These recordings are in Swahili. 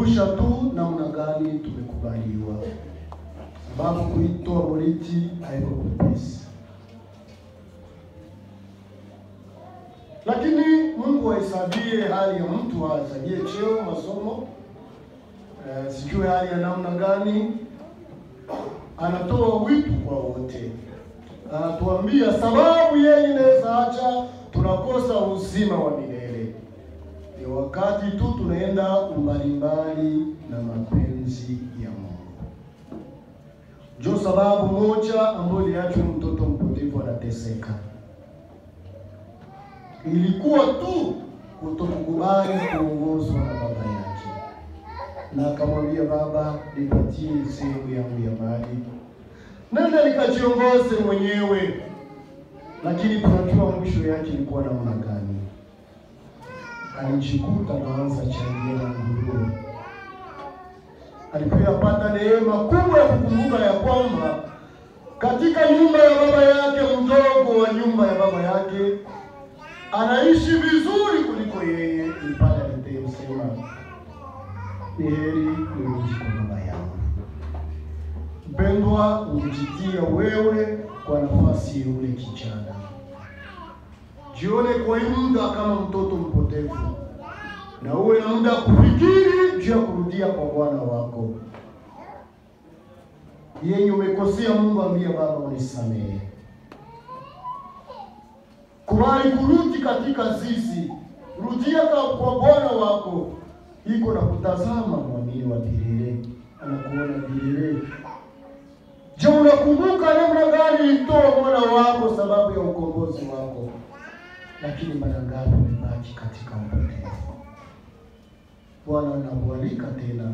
kukumbusha tu namna gani tumekubaliwa. Sababu kuitwa boriti haiko kupesi. Lakini Mungu hahesabie hali ya mtu, hahesabie cheo, masomo, sijue hali ya namna gani. Anatoa wito kwa wote. Anatuambia sababu yeye inaweza acha tunakosa uzima wa milele. Ni wakati tu tunaenda mbalimbali na mapenzi ya Mungu. Ndio sababu moja ambayo iliacha mtoto mpotevu anateseka. Ilikuwa tu kutokukubali kuongozwa na baba yake. Na akamwambia, baba, nipatie sehemu yangu ya mali, nenda nikajiongoze mwenyewe. Lakini tunajua mwisho yake ilikuwa namna gani. Alijikuta anaanza changia na nguruwe. Alipopata neema kubwa ya kukumbuka ya kwamba katika nyumba ya baba yake, mdogo wa nyumba ya baba yake anaishi vizuri kuliko yeye, ipale alisema, ni heri nirudi kwa baba yangu. Mpendwa, ujitie wewe kwa nafasi ya ule kijana. Jione kwa muda kama mtoto mpotevu, na uwe na muda kufikiri juu ya kurudia kwa Bwana wako. Yeye umekosea Mungu, ambia baba unisamehe. Kubali kurudi katika zizi, rudia kwa Bwana wako. Iko na kutazama mwamini wa Birere, anakuona Birere. Je, unakumbuka namna gani ulitoa mwana wako sababu ya ukombozi wako? Lakini mara ngapi umebaki katika upotevu? Bwana anakualika tena,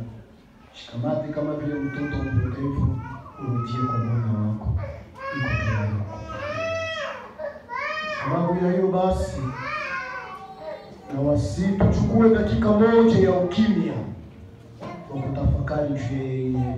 shikamati kama vile mtoto mpotevu, urudie kwa Bwana wako. Iko tayari. Sababu ya hiyo basi, na wasi tuchukue dakika moja ya ukimya wa kutafakari juu ya